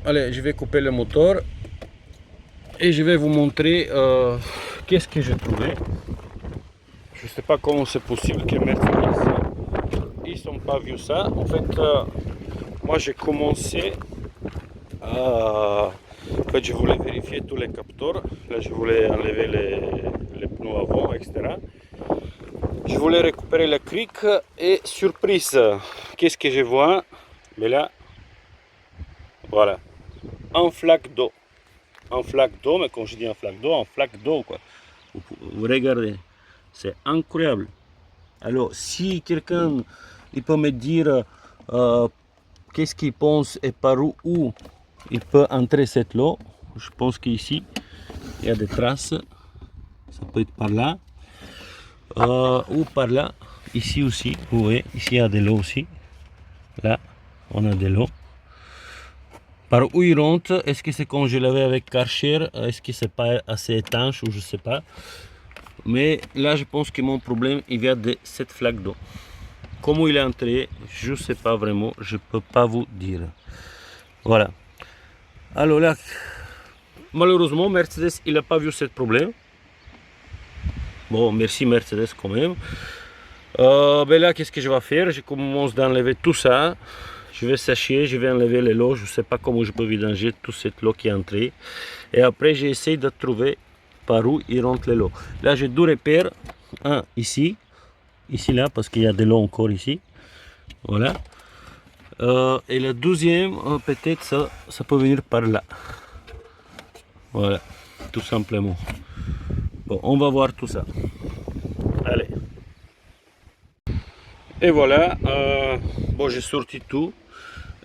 allez, je vais couper le moteur et je vais vous montrer qu'est-ce que j'ai trouvé. Je ne sais pas comment c'est possible que Mercedes ils n'ont pas vu ça. En fait, moi j'ai commencé à... En fait, je voulais vérifier tous les capteurs. Là, je voulais enlever les pneus avant, etc. Je voulais récupérer la crique et surprise, qu'est-ce que je vois? Mais là, voilà, en flaque d'eau. En flaque d'eau, mais quand je dis en flaque d'eau, en flaque d'eau, quoi. Vous regardez, c'est incroyable. Alors, si quelqu'un il peut me dire qu'est-ce qu'il pense et par où il peut entrer cette eau, je pense qu'ici, il y a des traces. Ça peut être par là. Ou par là. Ici aussi, vous voyez, ici il y a de l'eau aussi. Là, on a de l'eau. Par où il rentre? Est-ce que c'est quand je l'avais avec Karcher? Est-ce que c'est pas assez étanche ou je sais pas? Mais là, je pense que mon problème, il vient de cette flaque d'eau. Comment il est entré, je ne sais pas vraiment, je peux pas vous dire. Voilà. Alors là, malheureusement, Mercedes, il n'a pas vu ce problème. Bon, merci Mercedes quand même. Ben là, qu'est-ce que je vais faire? Je commence d'enlever tout ça. Je vais sécher, je vais enlever les lots. Je ne sais pas comment je peux vidanger toute cette lot qui est entrée. Et après, j'essaie de trouver par où il rentre les lots. Là, j'ai deux repères. Un ici. Ici, là, parce qu'il y a de l'eau encore ici. Voilà. Et le deuxième, peut-être ça peut venir par là. Voilà, tout simplement. Bon, on va voir tout ça. Allez. Et voilà, bon, j'ai sorti tout.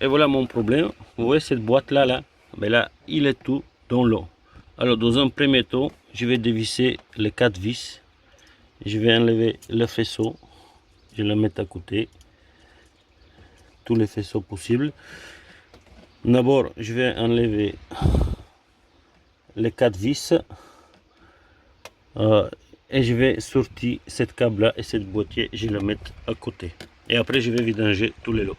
Et voilà mon problème. Vous voyez cette boîte là, mais là, il est tout dans l'eau. Alors, dans un premier temps, je vais dévisser les 4 vis. Je vais enlever le faisceau. Je le mets à côté. Tous les faisceaux possibles. D'abord, je vais enlever les 4 vis. Et je vais sortir cette câble là et cette boîtier, je le mets à côté. Et après, je vais vidanger tous les lots.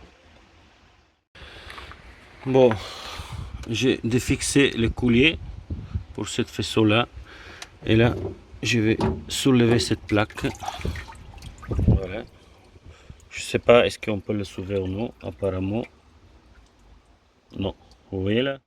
Bon, j'ai défixé le collier pour cette faisceau là. Et là, je vais soulever cette plaque. Voilà. Je sais pas, est-ce qu'on peut le soulever ou non? Apparemment, non. Vous voyez là?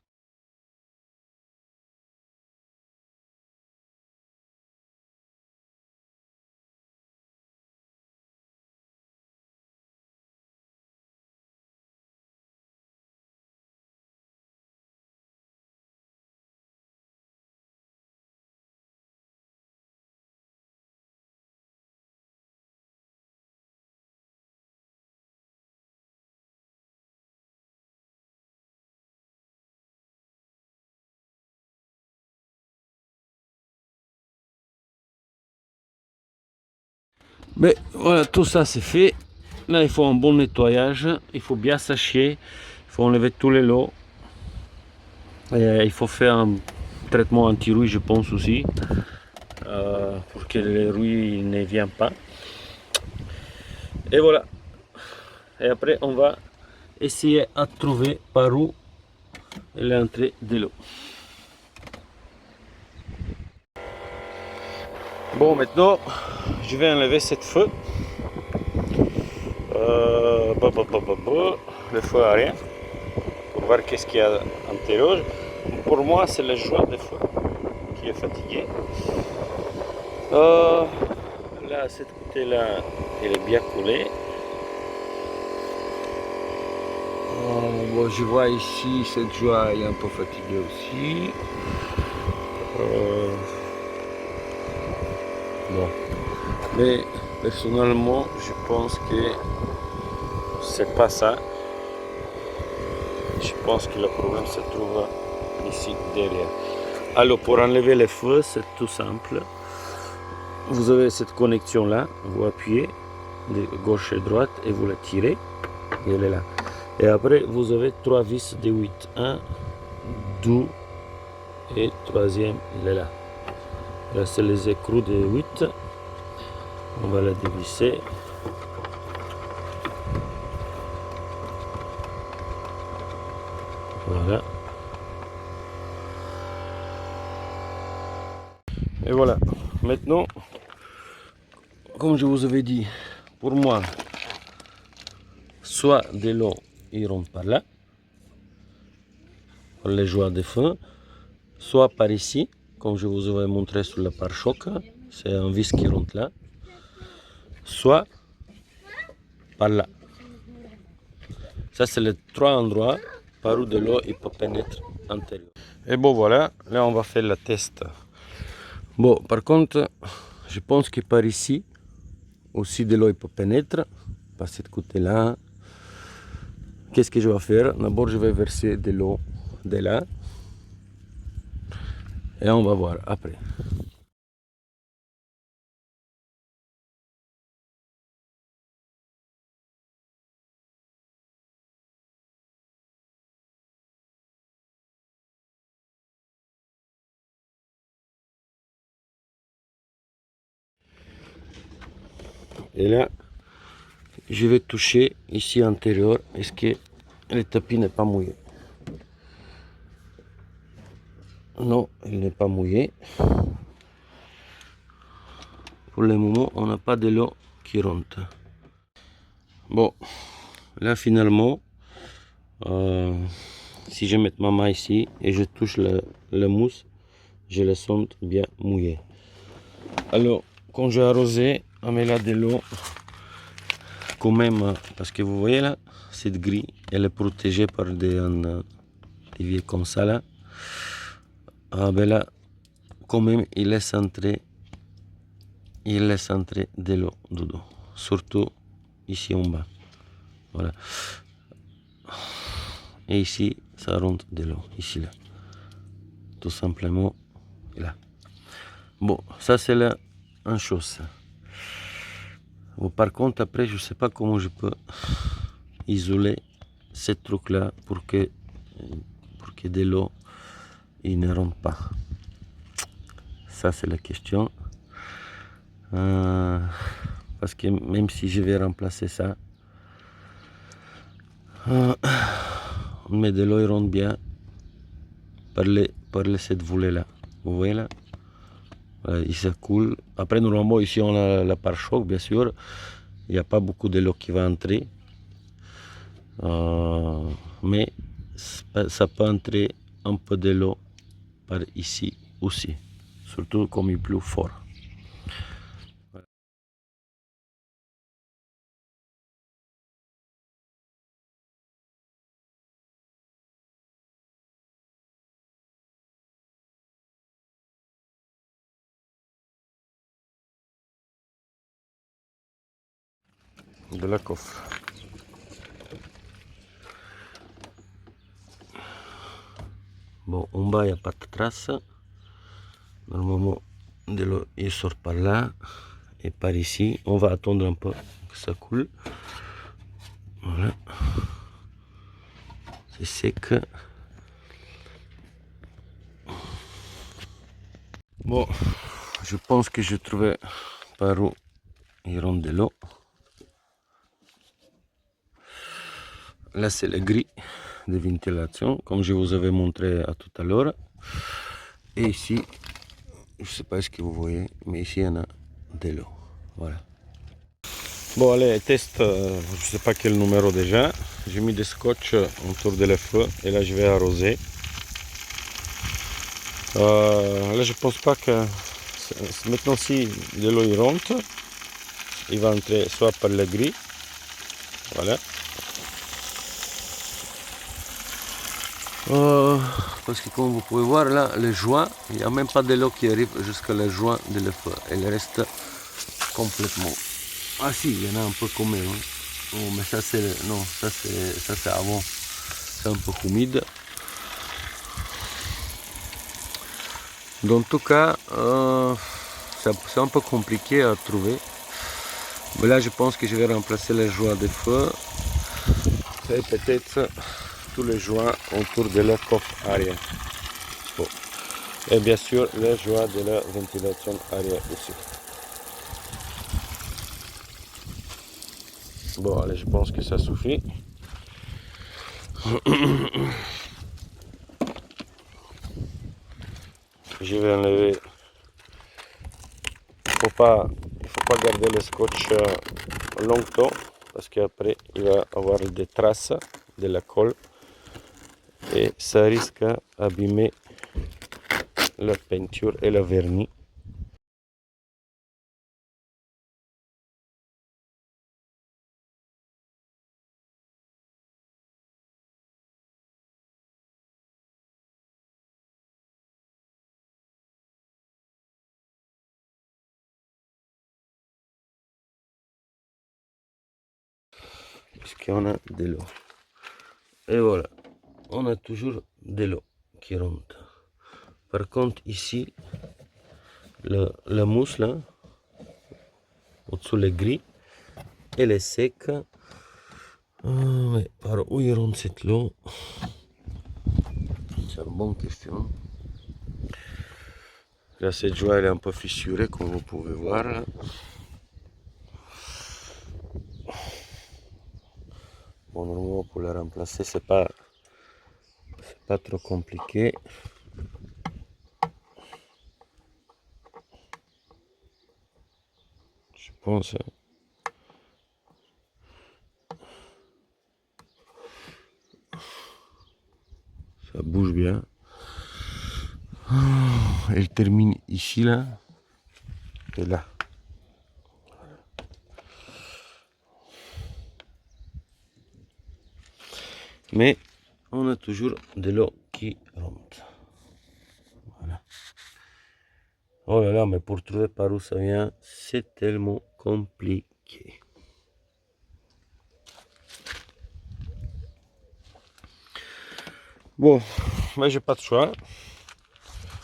Mais voilà, tout ça c'est fait. Là, il faut un bon nettoyage. Il faut bien sécher. Il faut enlever tous les lots. Et il faut faire un traitement anti-rouille, je pense aussi. Pour que les rouilles ne viennent pas. Et voilà. Et après, on va essayer à trouver par où est l'entrée de l'eau. Bon, maintenant, je vais enlever cette feu. Le feu à rien. Pour voir qu'est-ce qu'il y a à l'intérieur. Pour moi, c'est le joint de feu qui est fatigué. Là, cette côté-là, elle est bien collée. Bon, je vois ici, cette joie est un peu fatiguée aussi. Bon. Mais personnellement, je pense que c'est pas ça. Je pense que le problème se trouve ici derrière. Alors, pour enlever les feux, c'est tout simple. Vous avez cette connexion là, vous appuyez de gauche et droite et vous la tirez. Et elle est là. Et après, vous avez 3 vis de 8. 1, 2 et troisième, il est là. Là, c'est les écrous de 8. On va la dévisser. Voilà. Et voilà. Maintenant, comme je vous avais dit, pour moi, soit de l'eau, il rentre par là, par les joints de feu, soit par ici, comme je vous avais montré sur le pare-choc, c'est un vis qui rentre là, soit par là. Ça, c'est les trois endroits par où de l'eau il peut pénétrer à l'intérieur. Et bon, voilà, là on va faire le test. Bon, par contre, je pense que par ici, aussi de l'eau il peut pénétrer, par ce côté-là. Qu'est-ce que je vais faire? D'abord, je vais verser de l'eau de là. Et on va voir après. Et là, je vais toucher ici à l'intérieur. Est-ce que le tapis n'est pas mouillé? Non, il n'est pas mouillé. Pour le moment, on n'a pas de l'eau qui rentre. Bon, là finalement, si je mets ma main ici et je touche la mousse, je le sens bien mouillé. Alors, quand j'ai arrosé, on met là de l'eau, quand même, parce que vous voyez là, cette grille, elle est protégée par des vieux comme ça là. Ah ben là, quand même, il laisse entrer de l'eau dedans, surtout ici en bas. Voilà. Et ici, ça rentre de l'eau, ici là. Tout simplement là. Bon, ça c'est la une chose. Bon, par contre, après, je sais pas comment je peux isoler ce truc là pour que de l'eau il ne rentre pas. Ça c'est la question. Parce que même si je vais remplacer ça, on met de l'eau, il rentre bien par cette volée là. Vous voyez là? Il se coule. Après, normalement, ici on a la pare-choc, bien sûr. Il n'y a pas beaucoup de l'eau qui va entrer. Mais ça peut entrer un peu de l'eau par ici aussi. Surtout comme il pleut fort. De la coffre. Bon, en bas, il n'y a pas de trace. Normalement, de l'eau, il sort par là et par ici. On va attendre un peu que ça coule. Voilà. C'est sec. Bon, je pense que j'ai trouvé par où il rentre de l'eau. Là, c'est la grille de ventilation, comme je vous avais montré à tout à l'heure. Et ici, je ne sais pas ce que vous voyez, mais ici, il y en a de l'eau. Voilà. Bon, allez, test, je ne sais pas quel numéro déjà. J'ai mis des scotch autour de le feu et là, je vais arroser. Là, je pense pas que maintenant, si de l'eau il rentre, il va entrer soit par la grille, voilà. Parce que comme vous pouvez voir là, le joint, il n'y a même pas de l'eau qui arrive jusqu'à le joint de le feu. Elle reste complètement. Ah si, il y en a un peu quand même. Hein. Oh, mais ça c'est non, ça c'est avant. C'est un peu humide. Dans tout cas, c'est un peu compliqué à trouver. Mais là, je pense que je vais remplacer les joints de feu. Et peut-être tous les joints autour de la coffre arrière. Bon. Et bien sûr, les joints de la ventilation arrière aussi. Bon, allez, je pense que ça suffit. Je vais enlever faut pas garder le scotch longtemps parce qu'après il va avoir des traces de la colle et ça risque d'abîmer la peinture et le vernis. Puisqu'on a de l'eau. Et voilà, on a toujours de l'eau qui rentre. Par contre ici, la mousse là, au-dessous les gris, elle est sec. Mais par où il rentre cette eau? C'est une bonne question. Là cette joie elle est un peu fissurée comme vous pouvez voir. Là. Bon, normalement pour la remplacer c'est pas trop compliqué. Je pense. Ça bouge bien. Elle termine ici là et là. Mais on a toujours de l'eau qui rentre. Voilà. Oh là là, mais pour trouver par où ça vient, c'est tellement compliqué. Bon, mais j'ai pas de choix.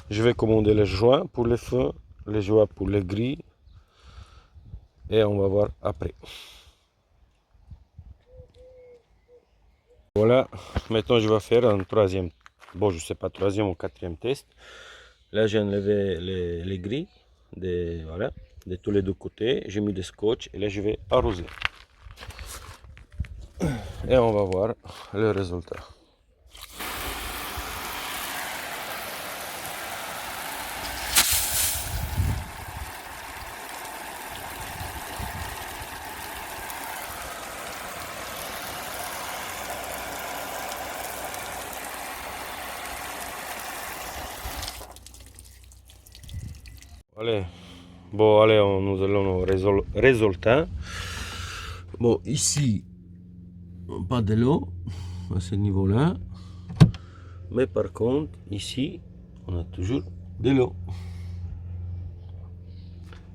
Je vais commander les joints pour les feux, les joints pour les grilles. Et on va voir après. Voilà, maintenant je vais faire un troisième, bon je sais pas, troisième ou quatrième test. Là j'ai enlevé les grilles, voilà, de tous les deux côtés. J'ai mis des scotch et là je vais arroser. Et on va voir le résultat. Allez, bon allez, nous allons au résultat. Bon ici, pas de l'eau à ce niveau-là. Mais par contre, ici, on a toujours de l'eau.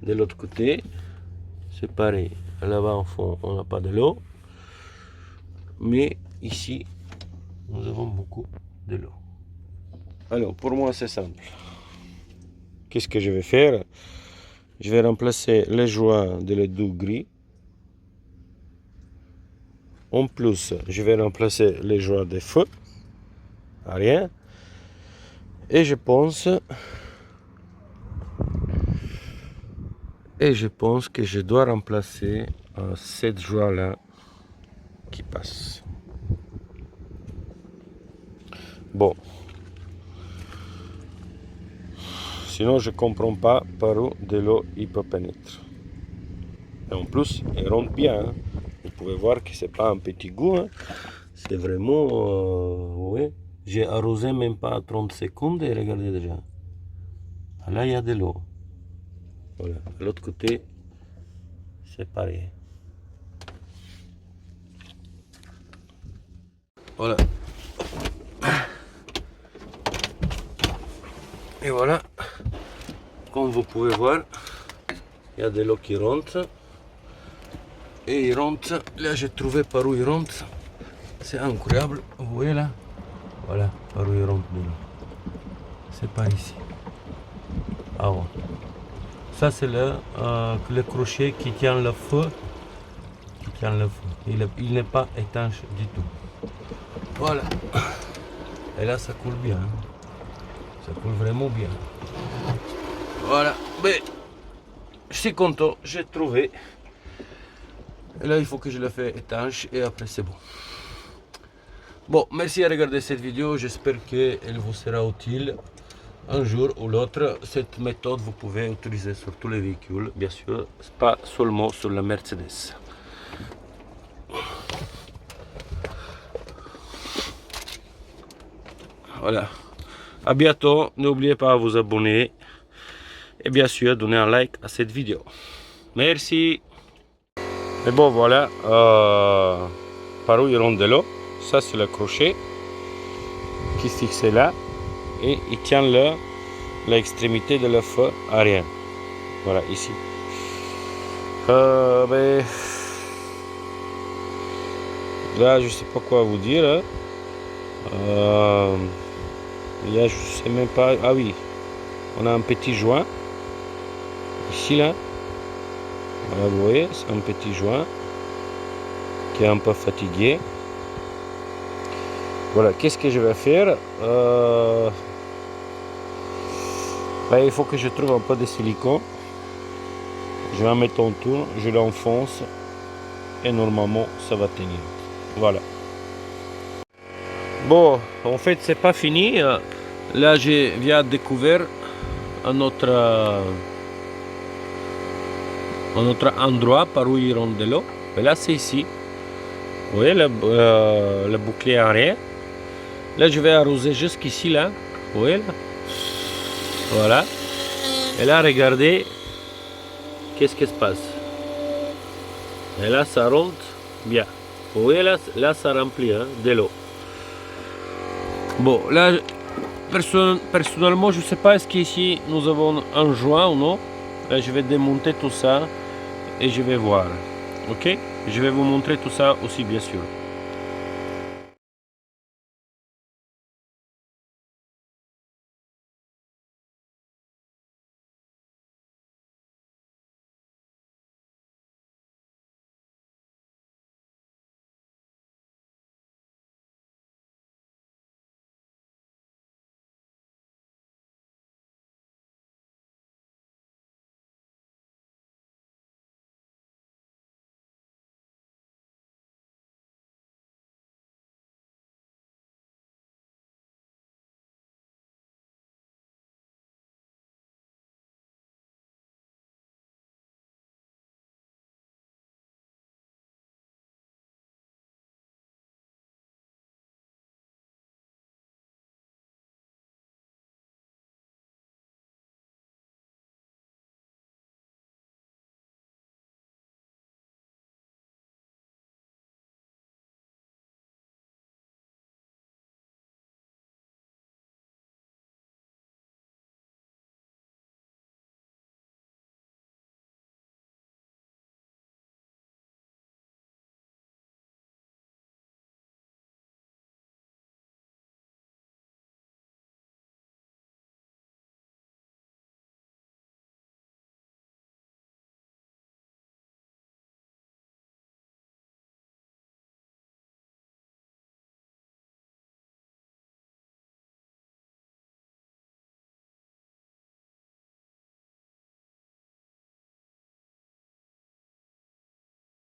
De l'autre côté, c'est pareil. Là-bas, en fond, on n'a pas de l'eau. Mais ici, nous avons beaucoup de l'eau. Alors, pour moi, c'est simple. Qu'est-ce que je vais faire? Je vais remplacer les joints de les deux gris. En plus, je vais remplacer les joints des feux. Rien. Et je pense que je dois remplacer cette joie là qui passe. Bon. Sinon je comprends pas par où de l'eau il peut pénétrer. Et en plus, elle rentre bien. Hein. Vous pouvez voir que c'est pas un petit goût. Hein. C'est vraiment... ouais. J'ai arrosé même pas 30 secondes et regardez déjà. Là, il y a de l'eau. Voilà. De l'autre côté, c'est pareil. Voilà. Et voilà. Comme vous pouvez voir, il y a de l'eau qui rentre. Et il rentre. Là, j'ai trouvé par où il rentre. C'est incroyable. Vous voyez là? Voilà, par où il rentre de l'eau. C'est par ici. Ah ouais. Ça c'est le crochet qui tient le feu. Il n'est pas étanche du tout. Voilà. Et là ça coule bien. Ça coule vraiment bien. Voilà. Mais je suis content, j'ai trouvé. Et là il faut que je le fasse étanche et après c'est bon. Bon, merci à regarder cette vidéo. J'espère qu'elle vous sera utile. un jour ou l'autre, cette méthode vous pouvez utiliser sur tous les véhicules, bien sûr, pas seulement sur la Mercedes. Voilà. À bientôt. N'oubliez pas de vous abonner et bien sûr donner un like à cette vidéo. Merci. Et bon voilà, parouille rondello. Ça c'est le crochet qui se fixe là et il tient l'extrémité de la feu arrière. Voilà ici. Là je sais pas quoi vous dire. Là je sais même pas. Ah oui, on a un petit joint ici là. Voilà, vous voyez, c'est un petit joint qui est un peu fatigué. Voilà, qu'est-ce que je vais faire? Il faut que je trouve un peu de silicone. Je vais en mettre autour, je l'enfonce et normalement ça va tenir. Voilà. Bon, en fait c'est pas fini. Là je viens de découvrir un autre endroit parouille rondello. Et là c'est ici. Vous voyez le bouclier arrière. Là je vais arroser jusqu'ici là. Vous voyez là. Voilà. Et là regardez. Qu'est-ce qui se passe? Et là ça rentre bien. Vous voyez là ça remplit de l'eau. Bon là personnellement je ne sais pas est-ce qu'ici nous avons un joint ou non. Là je vais démonter tout ça et je vais voir. Ok, je vais vous montrer tout ça aussi bien sûr.